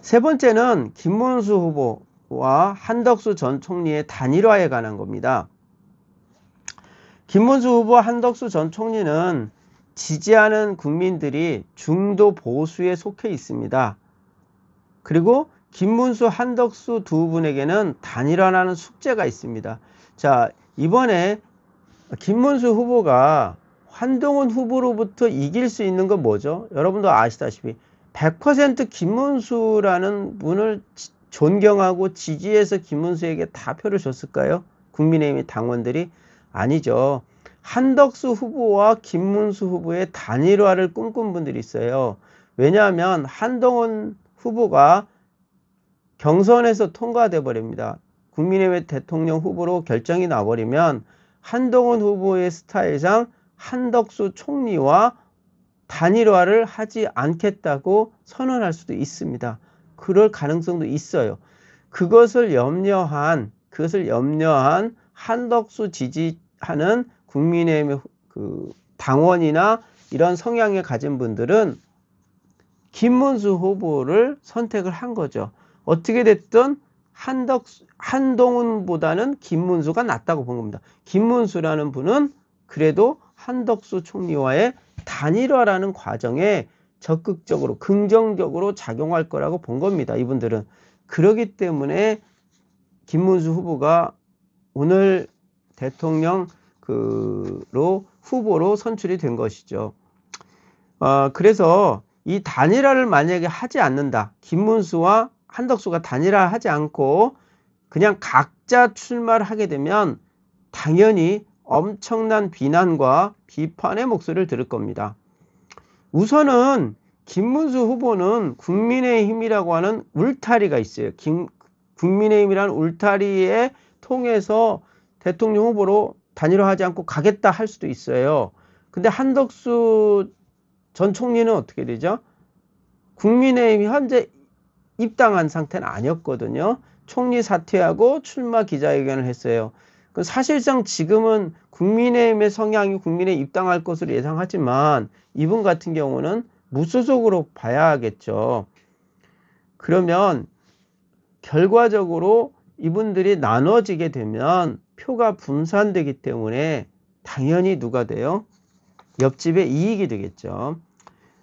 세 번째는 김문수 후보와 한덕수 전 총리의 단일화에 관한 겁니다. 김문수 후보와 한덕수 전 총리는 지지하는 국민들이 중도 보수에 속해 있습니다. 그리고 김문수, 한덕수 두 분에게는 단일화라는 숙제가 있습니다. 자, 이번에 김문수 후보가 한동훈 후보로부터 이길 수 있는 건 뭐죠? 여러분도 아시다시피 100% 김문수라는 분을 존경하고 지지해서 김문수에게 다 표를 줬을까요? 국민의힘 당원들이? 아니죠. 한덕수 후보와 김문수 후보의 단일화를 꿈꾼 분들이 있어요. 왜냐하면 한동훈 후보가 경선에서 통과돼 버립니다. 국민의힘 대통령 후보로 결정이 나버리면 한동훈 후보의 스타일상 한덕수 총리와 단일화를 하지 않겠다고 선언할 수도 있습니다. 그럴 가능성도 있어요. 그것을 염려한 한덕수 지지하는 국민의힘의 당원이나 이런 성향을 가진 분들은 김문수 후보를 선택을 한 거죠. 어떻게 됐든 한동훈보다는 김문수가 낫다고 본 겁니다. 김문수라는 분은 그래도 한덕수 총리와의 단일화라는 과정에 적극적으로 긍정적으로 작용할 거라고 본 겁니다. 이분들은. 그렇기 때문에 김문수 후보가 오늘 대통령 후보로 선출이 된 것이죠. 그래서 이 단일화를 만약에 하지 않는다. 김문수와 한덕수가 단일화하지 않고 그냥 각자 출마를 하게 되면 당연히 엄청난 비난과 비판의 목소리를 들을 겁니다. 우선은 김문수 후보는 국민의힘이라고 하는 울타리가 있어요. 국민의힘이라는 울타리에 통해서 대통령 후보로 단일화하지 않고 가겠다 할 수도 있어요. 근데 한덕수 전 총리는 어떻게 되죠? 국민의힘이 현재 입당한 상태는 아니었거든요. 총리 사퇴하고 출마 기자회견을 했어요. 사실상 지금은 국민의힘의 성향이 국민의힘에 입당할 것으로 예상하지만 이분 같은 경우는 무소속으로 봐야겠죠. 그러면 결과적으로 이분들이 나눠지게 되면 표가 분산되기 때문에 당연히 누가 돼요? 옆집에 이익이 되겠죠.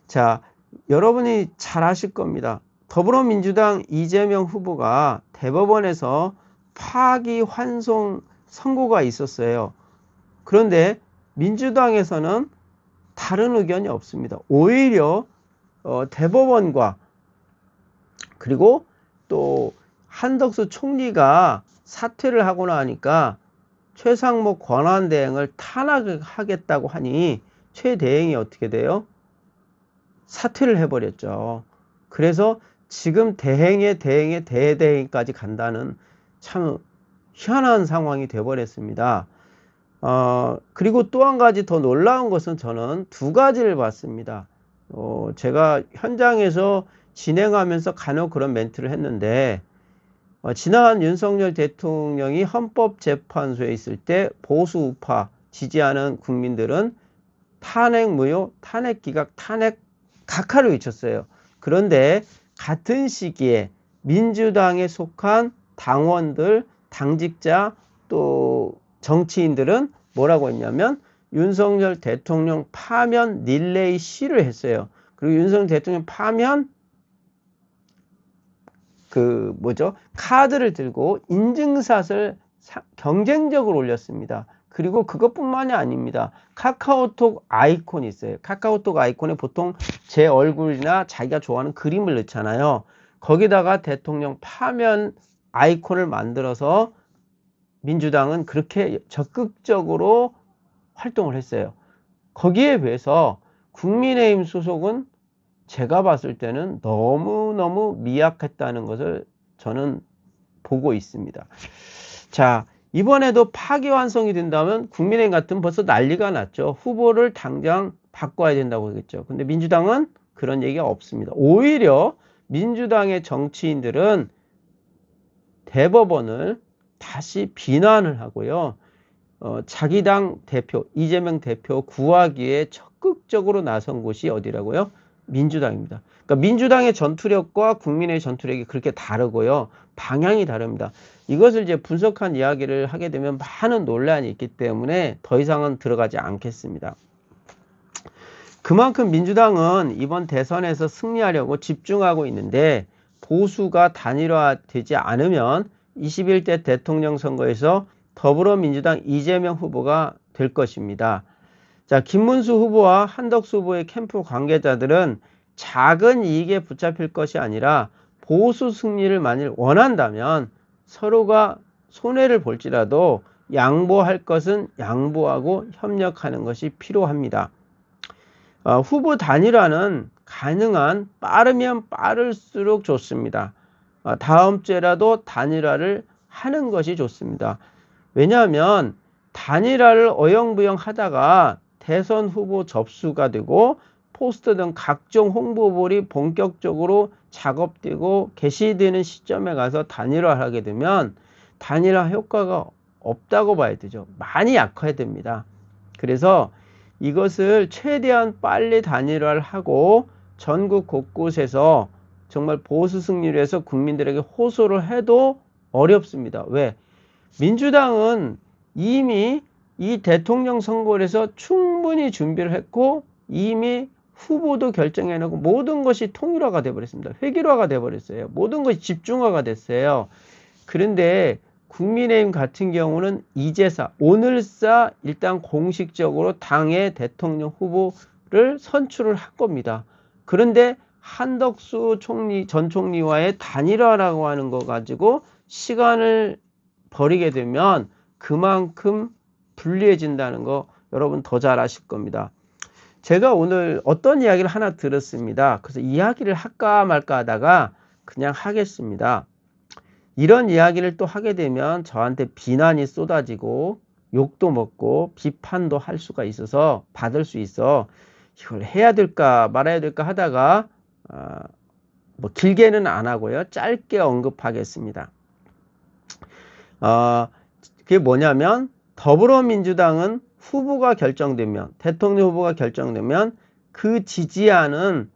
자, 여러분이 잘 아실 겁니다. 더불어민주당 이재명 후보가 대법원에서 파기환송 선고가 있었어요. 그런데 민주당에서는 다른 의견이 없습니다. 오히려 대법원과 그리고 또 한덕수 총리가 사퇴를 하고 나니까 최상목 권한대행을 탄핵하겠다고 하니 최대행이 어떻게 돼요? 사퇴를 해버렸죠. 그래서 지금 대행의 대대행까지 간다는 참 희한한 상황이 되어버렸습니다. 그리고 또 한 가지 더 놀라운 것은 저는 두 가지를 봤습니다. 제가 현장에서 진행하면서 간혹 그런 멘트를 했는데 지난 윤석열 대통령이 헌법재판소에 있을 때 보수 우파 지지하는 국민들은 탄핵 무효, 탄핵 기각, 탄핵 각하를 외쳤어요. 그런데 같은 시기에 민주당에 속한 당원들, 당직자 또 정치인들은 뭐라고 했냐면 윤석열 대통령 파면 릴레이 시를 했어요. 그리고 윤석열 대통령 파면 카드를 들고 인증샷을 경쟁적으로 올렸습니다. 그리고 그것뿐만이 아닙니다. 카카오톡 아이콘이 있어요. 카카오톡 아이콘에 보통 제 얼굴이나 자기가 좋아하는 그림을 넣잖아요. 거기다가 대통령 파면 아이콘을 만들어서 민주당은 그렇게 적극적으로 활동을 했어요. 거기에 비해서 국민의힘 소속은 제가 봤을 때는 너무너무 미약했다는 것을 저는 보고 있습니다. 자, 이번에도 파기환송이 된다면 국민의힘 같으면 벌써 난리가 났죠. 후보를 당장 바꿔야 된다고 하겠죠. 근데 민주당은 그런 얘기가 없습니다. 오히려 민주당의 정치인들은 대법원을 다시 비난을 하고요. 자기 당 대표, 이재명 대표 구하기에 적극적으로 나선 곳이 어디라고요? 민주당입니다. 그러니까 민주당의 전투력과 국민의 전투력이 그렇게 다르고요. 방향이 다릅니다. 이것을 이제 분석한 이야기를 하게 되면 많은 논란이 있기 때문에 더 이상은 들어가지 않겠습니다. 그만큼 민주당은 이번 대선에서 승리하려고 집중하고 있는데 보수가 단일화되지 않으면 21대 대통령 선거에서 더불어민주당 이재명 후보가 될 것입니다. 자, 김문수 후보와 한덕수 후보의 캠프 관계자들은 작은 이익에 붙잡힐 것이 아니라 보수 승리를 만일 원한다면 서로가 손해를 볼지라도 양보할 것은 양보하고 협력하는 것이 필요합니다. 후보 단일화는 가능한 빠르면 빠를수록 좋습니다. 다음 주에라도 단일화를 하는 것이 좋습니다. 왜냐하면 단일화를 어영부영 하다가 대선 후보 접수가 되고 포스터 등 각종 홍보물이 본격적으로 작업되고 게시되는 시점에 가서 단일화를 하게 되면 단일화 효과가 없다고 봐야 되죠. 많이 약화됩니다. 그래서 이것을 최대한 빨리 단일화를 하고 전국 곳곳에서 정말 보수 승리를 해서 국민들에게 호소를 해도 어렵습니다. 왜? 민주당은 이미 이 대통령 선거를 해서 충분히 준비를 했고 이미 후보도 결정해놓고 모든 것이 통일화가 되어버렸습니다. 획일화가 되어버렸어요. 모든 것이 집중화가 됐어요. 그런데 국민의힘 같은 경우는 이제사, 오늘사 일단 공식적으로 당의 대통령 후보를 선출을 한 겁니다. 그런데 한덕수 전 총리와의 단일화라고 하는 거 가지고 시간을 버리게 되면 그만큼 불리해진다는 거 여러분 더 잘 아실 겁니다. 제가 오늘 어떤 이야기를 하나 들었습니다. 그래서 이야기를 할까 말까 하다가 그냥 하겠습니다. 이런 이야기를 또 하게 되면 저한테 비난이 쏟아지고 욕도 먹고 비판도 할 수가 있어서 받을 수 있어 이걸 해야 될까 말아야 될까 하다가 뭐 길게는 안 하고요. 짧게 언급하겠습니다. 그게 뭐냐면 더불어민주당은 후보가 결정되면 대통령 후보가 결정되면 그 지지하는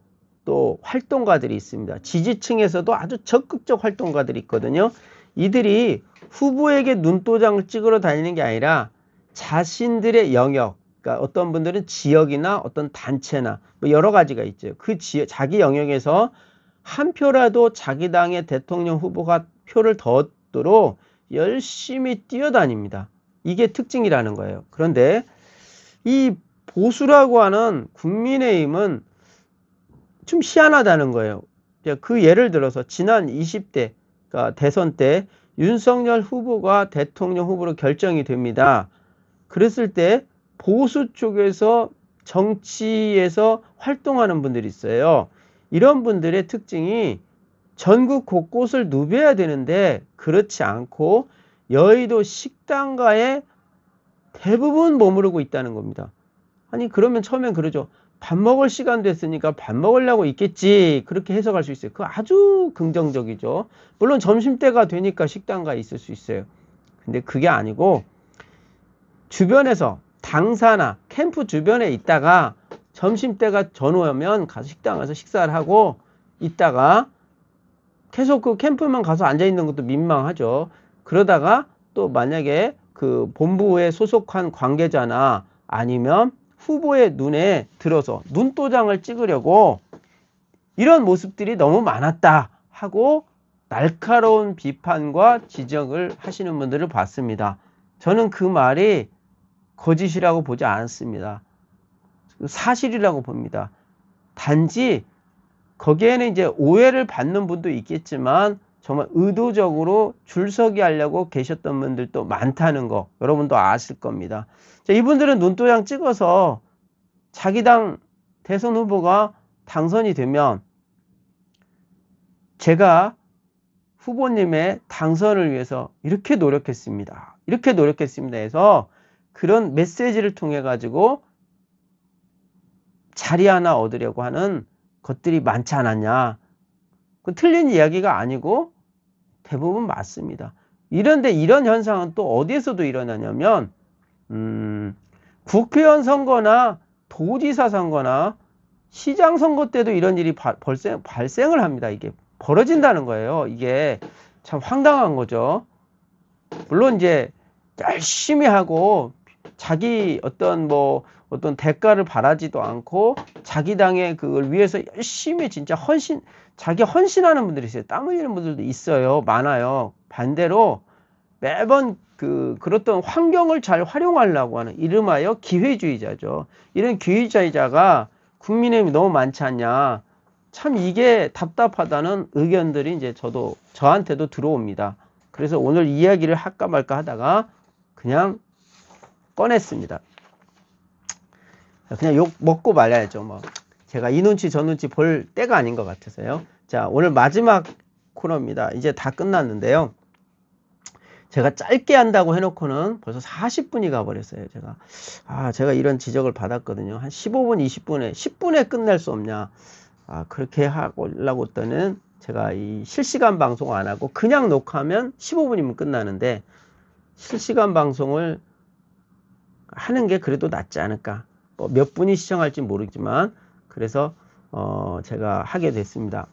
또 활동가들이 있습니다. 지지층에서도 아주 적극적 활동가들이 있거든요. 이들이 후보에게 눈도장을 찍으러 다니는 게 아니라 자신들의 영역, 그러니까 어떤 분들은 지역이나 어떤 단체나 뭐 여러 가지가 있죠. 그 자기 영역에서 한 표라도 자기 당의 대통령 후보가 표를 더 얻도록 열심히 뛰어다닙니다. 이게 특징이라는 거예요. 그런데 이 보수라고 하는 국민의힘은 좀 희한하다는 거예요. 그 예를 들어서 지난 20대 그러니까 대선 때 윤석열 후보가 대통령 후보로 결정이 됩니다. 그랬을 때 보수 쪽에서 정치에서 활동하는 분들이 있어요. 이런 분들의 특징이 전국 곳곳을 누벼야 되는데 그렇지 않고 여의도 식당가에 대부분 머무르고 있다는 겁니다. 아니 그러면 처음엔 그러죠. 밥 먹을 시간 됐으니까 밥 먹으려고 있겠지. 그렇게 해석할 수 있어요. 그거 아주 긍정적이죠. 물론 점심때가 되니까 식당가에 있을 수 있어요. 근데 그게 아니고 주변에서 당사나 캠프 주변에 있다가 점심때가 전후하면 가서 식당 가서 식사를 하고 있다가 계속 그 캠프만 가서 앉아있는 것도 민망하죠. 그러다가 또 만약에 그 본부에 소속한 관계자나 아니면 후보의 눈에 들어서 눈도장을 찍으려고 이런 모습들이 너무 많았다 하고 날카로운 비판과 지적을 하시는 분들을 봤습니다. 저는 그 말이 거짓이라고 보지 않습니다. 사실이라고 봅니다. 단지 거기에는 이제 오해를 받는 분도 있겠지만 정말 의도적으로 줄서기 하려고 계셨던 분들도 많다는 거 여러분도 아실 겁니다. 자, 이분들은 눈도장 찍어서 자기 당 대선 후보가 당선이 되면 제가 후보님의 당선을 위해서 이렇게 노력했습니다. 이렇게 노력했습니다 해서 그런 메시지를 통해 가지고 자리 하나 얻으려고 하는 것들이 많지 않았냐. 그 틀린 이야기가 아니고 대부분 맞습니다. 이런데 이런 현상은 또 어디에서도 일어나냐면 국회의원 선거나 도지사 선거나 시장 선거 때도 이런 일이 발생을 합니다. 이게 벌어진다는 거예요. 이게 참 황당한 거죠. 물론 이제 열심히 하고 자기 어떤 대가를 바라지도 않고 자기 당의 그걸 위해서 열심히 진짜 자기 헌신하는 분들이 있어요. 땀 흘리는 분들도 있어요. 많아요. 반대로 매번 그렇던 환경을 잘 활용하려고 하는 이름하여 기회주의자죠. 이런 기회주의자가 국민의힘이 너무 많지 않냐. 참 이게 답답하다는 의견들이 이제 저한테도 들어옵니다. 그래서 오늘 이야기를 할까 말까 하다가 그냥 꺼냈습니다. 그냥 욕 먹고 말아야죠. 뭐 제가 이 눈치 저 눈치 볼 때가 아닌 것 같아서요. 자, 오늘 마지막 코너입니다. 이제 다 끝났는데요. 제가 짧게 한다고 해놓고는 벌써 40분이 가버렸어요. 제가 이런 지적을 받았거든요. 한 15분, 20분에, 10분에 끝낼 수 없냐. 그렇게 하려고 했더니 제가 이 실시간 방송 안 하고 그냥 녹화하면 15분이면 끝나는데 실시간 방송을 하는 게 그래도 낫지 않을까. 몇 분이 시청할지 모르지만 그래서 제가 하게 됐습니다.